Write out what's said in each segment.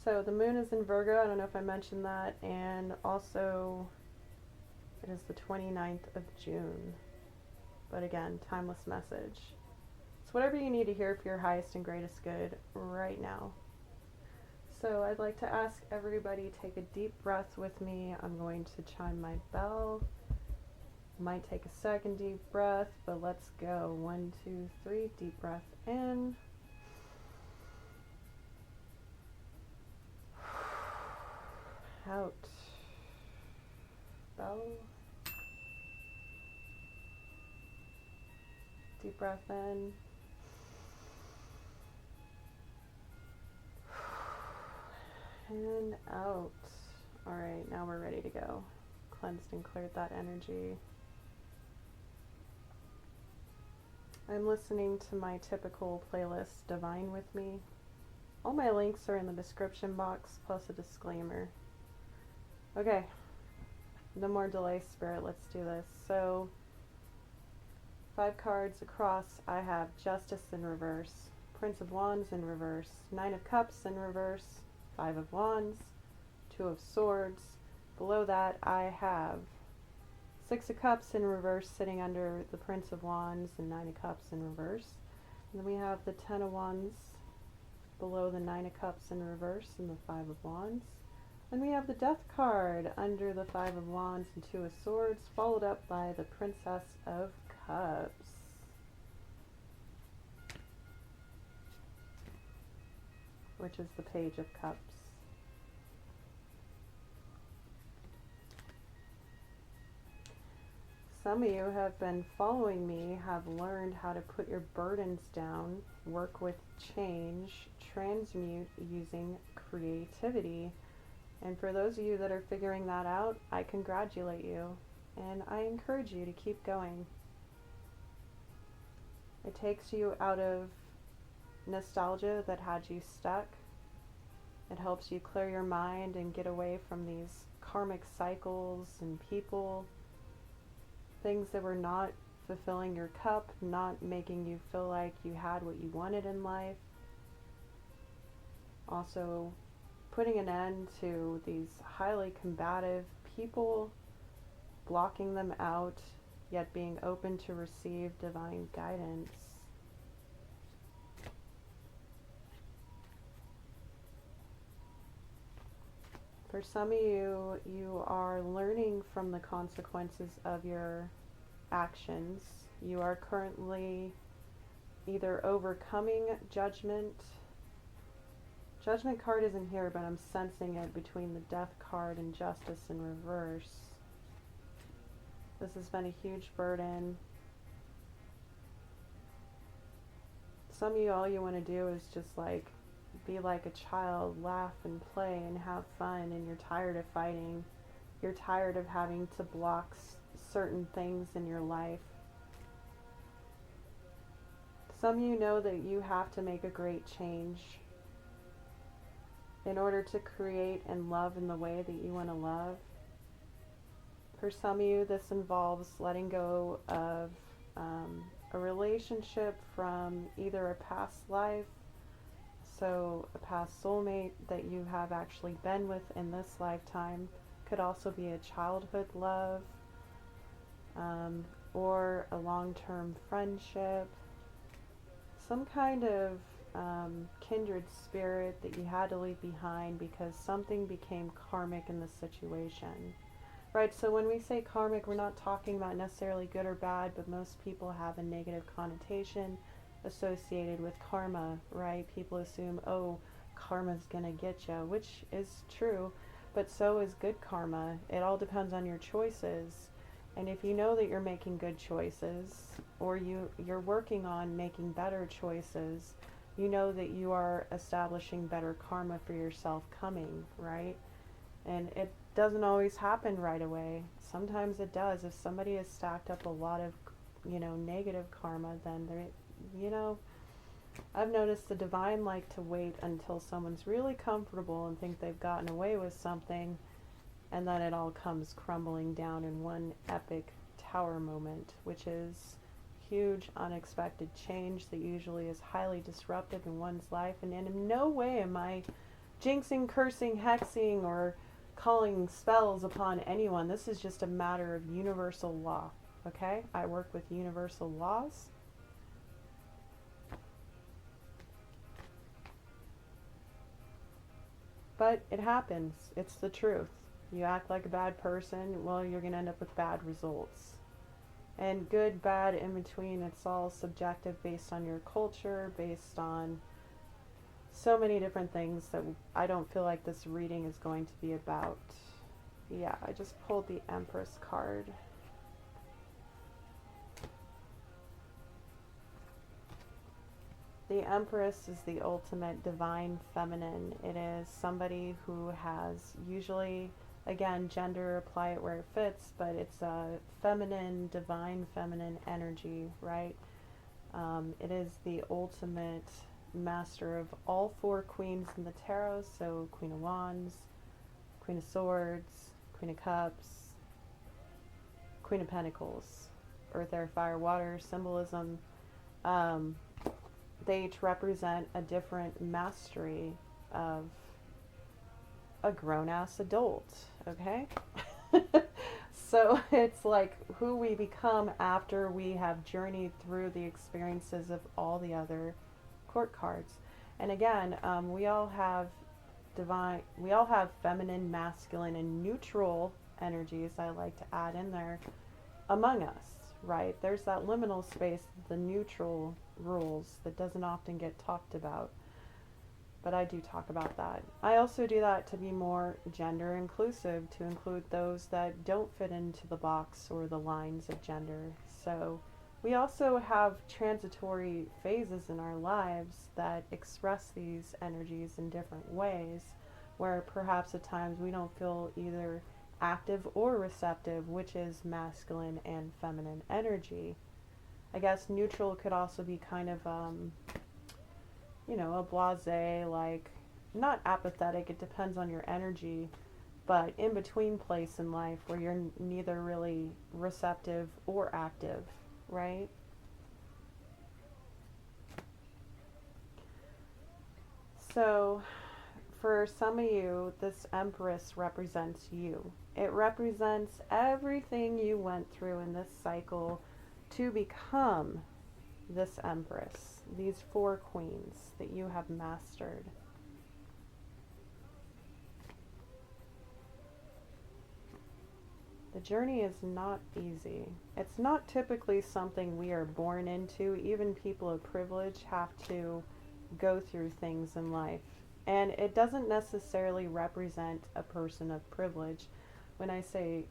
So the moon is in Virgo. I don't know if I mentioned that. And also, it is the 29th of June. But again, timeless message. It's whatever you need to hear for your highest and greatest good right now. So I'd like to ask everybody, take a deep breath with me. I'm going to chime my bell. Might take a second deep breath, but let's go. 1, 2, 3, deep breath in. Out. Bell. Deep breath in. And out. Alright, now we're ready to go. Cleansed and cleared that energy. I'm listening to my typical playlist, Divine with me. All my links are in the description box, plus a disclaimer. Okay, no more delay, Spirit, let's do this. So, 5 cards across, I have Justice in reverse, Prince of Wands in reverse, 9 of Cups in reverse, 5 of Wands, 2 of Swords. Below that, I have 6 of Cups in reverse sitting under the Prince of Wands and 9 of Cups in reverse. And then we have the 10 of Wands below the 9 of Cups in reverse and the 5 of Wands. Then we have the Death card under the 5 of Wands and 2 of Swords, followed up by the Princess of Cups. Which is the Page of Cups. Some of you have been following me, have learned how to put your burdens down, work with change, transmute using creativity. And for those of you that are figuring that out, I congratulate you and I encourage you to keep going. It takes you out of nostalgia that had you stuck. It helps you clear your mind and get away from these karmic cycles and people, things that were not fulfilling your cup, not making you feel like you had what you wanted in life. Also, putting an end to these highly combative people, blocking them out, yet being open to receive divine guidance. For some of you, you are learning from the consequences of your actions. You are currently either overcoming judgment. Judgment card isn't here, but I'm sensing it between the Death card and Justice in reverse. This has been a huge burden. Some of you, all you want to do is just like be like a child, laugh and play and have fun, and you're tired of fighting. You're tired of having to block certain things in your life. Some of you know that you have to make a great change in order to create and love in the way that you want to love. For some of you, this involves letting go of a relationship from either a past life, so a past soulmate that you have actually been with in this lifetime. Could also be a childhood love, or a long-term friendship, some kind of kindred spirit that you had to leave behind because something became karmic in the situation. Right, so when we say karmic, we're not talking about necessarily good or bad, but most people have a negative connotation associated with karma, right? People assume, oh, karma's gonna get you, which is true, but so is good karma. It all depends on your choices. And if you know that you're making good choices, or you're working on making better choices, you know that you are establishing better karma for yourself coming, right? And it doesn't always happen right away. Sometimes it does. If somebody has stacked up a lot of, negative karma, then they're, I've noticed the divine like to wait until someone's really comfortable and think they've gotten away with something, and then it all comes crumbling down in one epic tower moment, which is huge, unexpected change that usually is highly disruptive in one's life. And in no way am I jinxing, cursing, hexing, or calling spells upon anyone. This is just a matter of universal law. Okay? I work with universal laws. But it happens. It's the truth. You act like a bad person, well, you're going to end up with bad results. And good, bad, in between, it's all subjective based on your culture, based on so many different things that I don't feel like this reading is going to be about. Yeah, I just pulled the Empress card. The Empress is the ultimate divine feminine. It is somebody who has usually, again, gender, apply it where it fits, but it's a feminine, divine feminine energy, right? It is the ultimate master of all four queens in the tarot, so Queen of Wands, Queen of Swords, Queen of Cups, Queen of Pentacles, Earth, Air, Fire, Water, symbolism. They each represent a different mastery of a grown-ass adult, okay? So it's like who we become after we have journeyed through the experiences of all the other court cards. And again, we all have feminine, masculine, and neutral energies, I like to add in there, among us, right? There's that liminal space, the neutral rules, that doesn't often get talked about. But I do talk about that. I also do that to be more gender inclusive, to include those that don't fit into the box or the lines of gender. So we also have transitory phases in our lives that express these energies in different ways, where perhaps at times we don't feel either active or receptive, which is masculine and feminine energy. I guess neutral could also be kind of, a blasé, like, not apathetic, it depends on your energy, but in between place in life where you're neither really receptive or active, right? So, for some of you, this Empress represents you. It represents everything you went through in this cycle to become this Empress, these four queens that you have mastered. The journey is not easy. It's not typically something we are born into. Even people of privilege have to go through things in life. And it doesn't necessarily represent a person of privilege. When I say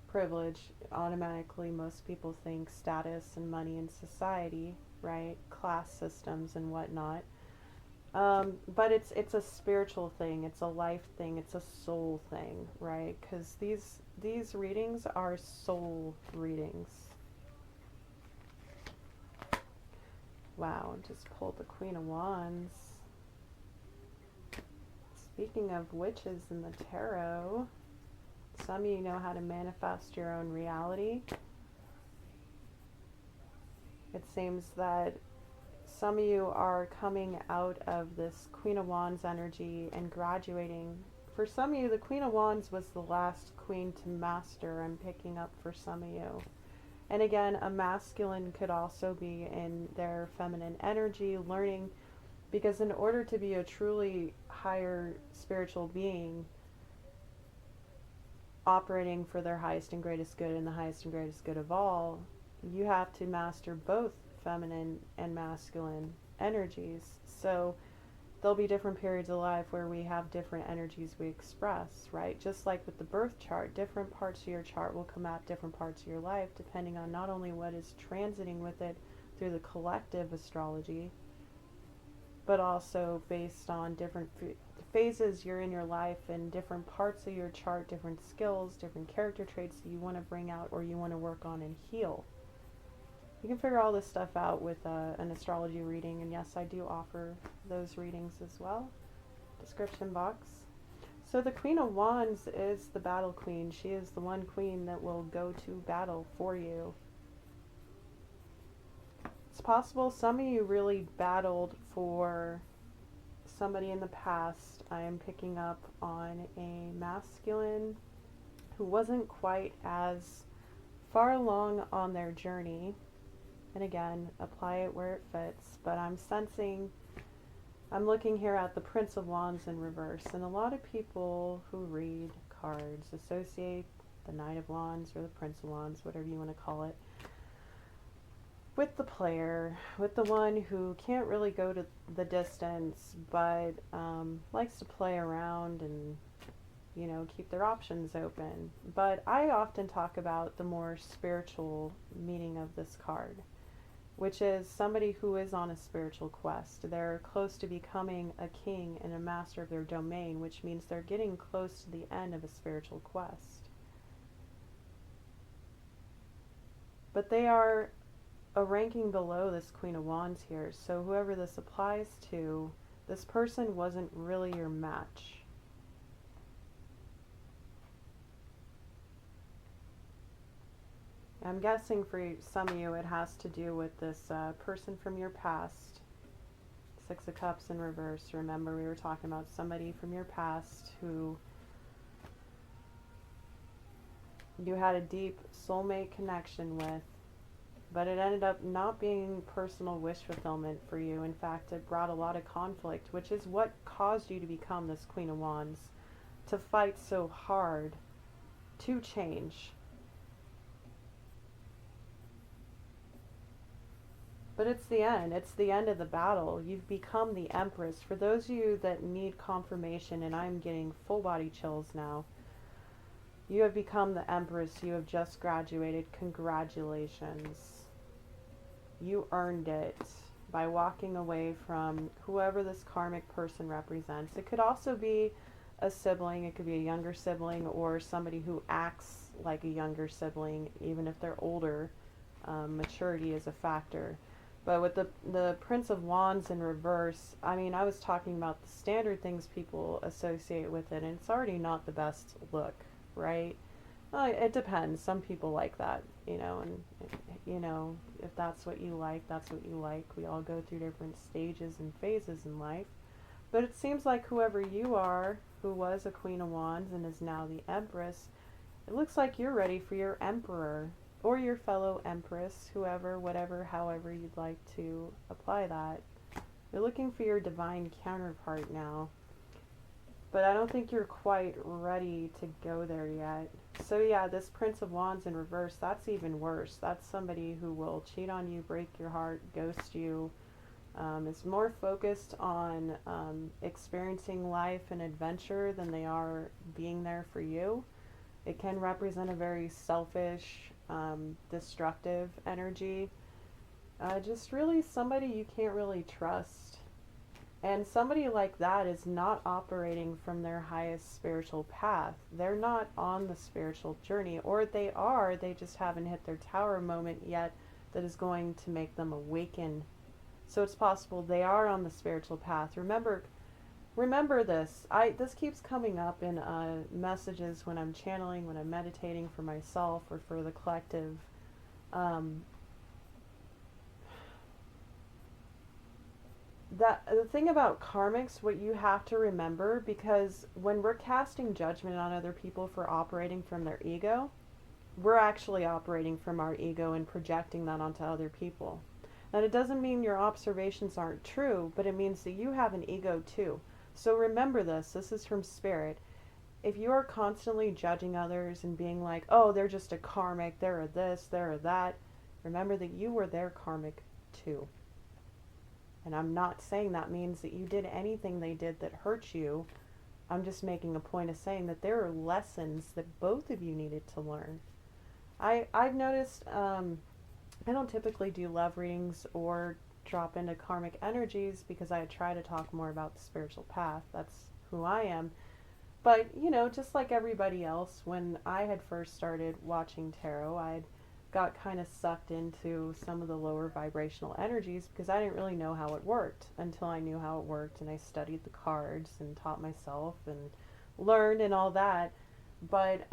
privilege, automatically most people think status and money in society, right? Class systems and whatnot. But it's a spiritual thing, it's a life thing, it's a soul thing, right? Because these readings are soul readings. Wow, just pulled the Queen of Wands. Speaking of witches in the tarot, some of you know how to manifest your own reality. It seems that some of you are coming out of this Queen of Wands energy and graduating. For some of you, the Queen of Wands was the last queen to master. I'm picking up for some of you. And again, a masculine could also be in their feminine energy, learning, because in order to be a truly higher spiritual being, operating for their highest and greatest good and the highest and greatest good of all, you have to master both feminine and masculine energies. So there'll be different periods of life where we have different energies we express, right? Just like with the birth chart, different parts of your chart will come out different parts of your life depending on not only what is transiting with it through the collective astrology, but also based on different phases you're in your life and different parts of your chart, different skills, different character traits that you want to bring out or you want to work on and heal. You can figure all this stuff out with an astrology reading, and yes, I do offer those readings as well. Description box. So the Queen of Wands is the battle queen. She is the one queen that will go to battle for you. It's possible some of you really battled for somebody in the past, I am picking up on a masculine who wasn't quite as far along on their journey. And again, apply it where it fits. But I'm sensing, I'm looking here at the Prince of Wands in reverse. And a lot of people who read cards associate the Knight of Wands or the Prince of Wands, whatever you want to call it, with the player, with the one who can't really go to the distance, but likes to play around and, you know, keep their options open. But I often talk about the more spiritual meaning of this card, which is somebody who is on a spiritual quest. They're close to becoming a king and a master of their domain, which means they're getting close to the end of a spiritual quest. But they are a ranking below this Queen of Wands here, so whoever this applies to, this person wasn't really your match. I'm guessing for some of you it has to do with this person from your past. Six of Cups in reverse. Remember, we were talking about somebody from your past who you had a deep soulmate connection with, but it ended up not being personal wish fulfillment for you. In fact, it brought a lot of conflict, which is what caused you to become this Queen of Wands, to fight so hard to change. But it's the end. It's the end of the battle. You've become the Empress. For those of you that need confirmation, and I'm getting full body chills now, you have become the Empress. You have just graduated. Congratulations. You earned it by walking away from whoever this karmic person represents. It could also be a sibling. It could be a younger sibling or somebody who acts like a younger sibling, even if they're older. Maturity is a factor. But with the Prince of Wands in reverse, I mean, I was talking about the standard things people associate with it, and it's already not the best look, right? It depends. Some people like that, you know, and, you know, if that's what you like, that's what you like. We all go through different stages and phases in life. But it seems like whoever you are, who was a Queen of Wands and is now the Empress, it looks like you're ready for your Emperor. Or your fellow Empress, whoever, whatever, however you'd like to apply that. You're looking for your divine counterpart now. But I don't think you're quite ready to go there yet. So yeah, this Prince of Wands in reverse, that's even worse. That's somebody who will cheat on you, break your heart, ghost you. Is more focused on experiencing life and adventure than they are being there for you. It can represent a very selfish, destructive energy. Just really somebody you can't really trust. And somebody like that is not operating from their highest spiritual path. They're not on the spiritual journey, or they are, they just haven't hit their tower moment yet that is going to make them awaken. So it's possible they are on the spiritual path. Remember this. This keeps coming up in messages when I'm channeling, when I'm meditating for myself or for the collective. The thing about karmics, what you have to remember, because when we're casting judgment on other people for operating from their ego, we're actually operating from our ego and projecting that onto other people. And it doesn't mean your observations aren't true, but it means that you have an ego too. So remember this is from Spirit. If you are constantly judging others and being like, oh, they're just a karmic, they're a this, they're a that, remember that you were their karmic too. And I'm not saying that means that you did anything they did that hurt you. I'm just making a point of saying that there are lessons that both of you needed to learn. I've noticed, I don't typically do love readings or drop into karmic energies because I try to talk more about the spiritual path. That's who I am. But, you know, just like everybody else, when I had first started watching tarot, I got kind of sucked into some of the lower vibrational energies because I didn't really know how it worked until I knew how it worked, and I studied the cards and taught myself and learned and all that. But,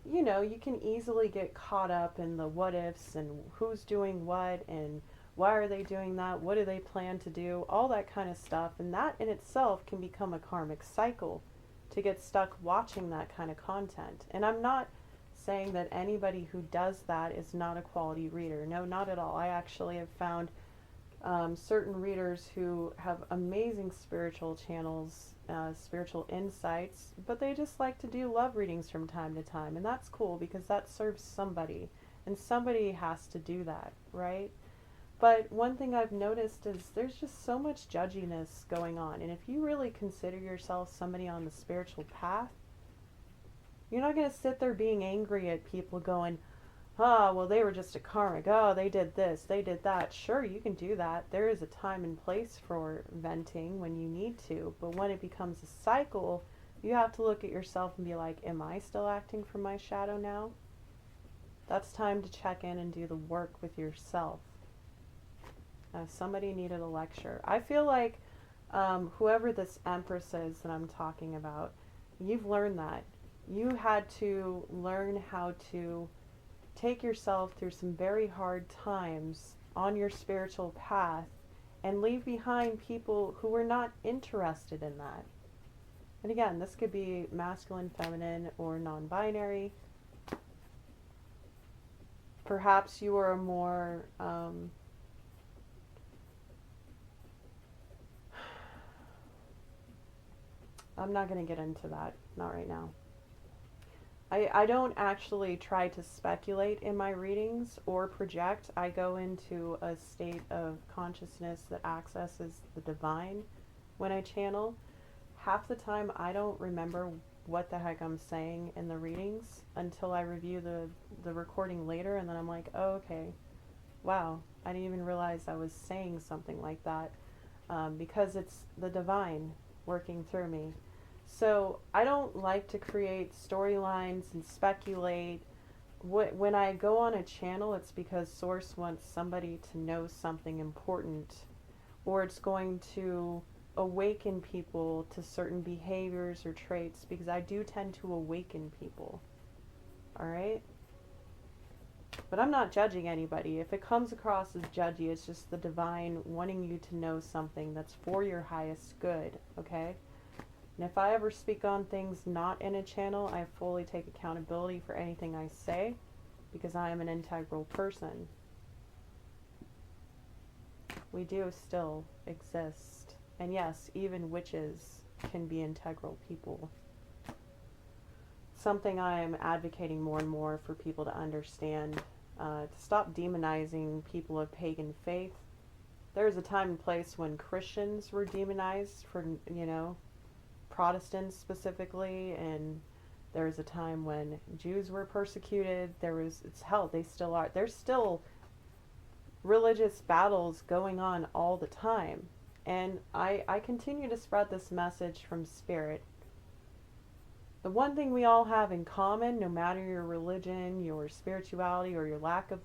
you know, you can easily get caught up in the what ifs and who's doing what and Why are they doing that? What do they plan to do? All that kind of stuff. And that in itself can become a karmic cycle to get stuck watching that kind of content. And I'm not saying that anybody who does that is not a quality reader. No, not at all. I actually have found certain readers who have amazing spiritual channels, spiritual insights, but they just like to do love readings from time to time. And that's cool because that serves somebody. And somebody has to do that, right? But one thing I've noticed is there's just so much judginess going on. And if you really consider yourself somebody on the spiritual path, you're not going to sit there being angry at people going, oh, well, they were just a karmic. Oh, they did this, they did that. Sure, you can do that. There is a time and place for venting when you need to. But when it becomes a cycle, you have to look at yourself and be like, am I still acting from my shadow now? That's time to check in and do the work with yourself. Somebody needed a lecture. I feel like whoever this Empress is that I'm talking about, you've learned that. You had to learn how to take yourself through some very hard times on your spiritual path and leave behind people who were not interested in that. And again, this could be masculine, feminine, or non-binary. Perhaps you are a more I'm not going to get into that, not right now. I don't actually try to speculate in my readings or project. I go into a state of consciousness that accesses the divine when I channel. Half the time I don't remember what the heck I'm saying in the readings until I review the recording later, and then I'm like, oh, okay, wow, I didn't even realize I was saying something like that, because it's the divine working through me. So I don't like to create storylines and speculate. When I go on a channel, it's because Source wants somebody to know something important, or it's going to awaken people to certain behaviors or traits, because I do tend to awaken people. Alright? But I'm not judging anybody. If it comes across as judgy, it's just the divine wanting you to know something that's for your highest good, okay? And if I ever speak on things not in a channel, I fully take accountability for anything I say, because I am an integral person. We do still exist. And yes, even witches can be integral people. Something I am advocating more and more for people to understand, to stop demonizing people of pagan faith. There was a time and place when Christians were demonized for, Protestants specifically, and there was a time when Jews were persecuted. It's hell, they still are. There's still religious battles going on all the time. And I continue to spread this message from spirit. The one thing we all have in common, no matter your religion, your spirituality, or your lack of,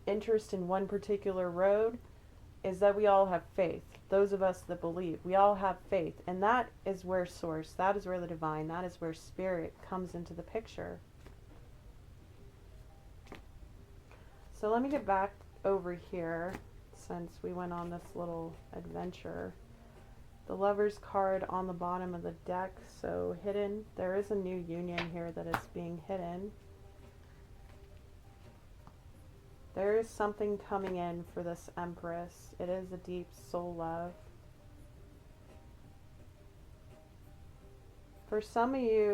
interest in one particular road, is that we all have faith. Those of us that believe, we all have faith. And that is where Source, that is where the divine, that is where spirit comes into the picture. So let me get back over here, since we went on this little adventure. The Lover's card on the bottom of the deck, so hidden. There is a new union here that is being hidden. There is something coming in for this Empress. It is a deep soul love. For some of you,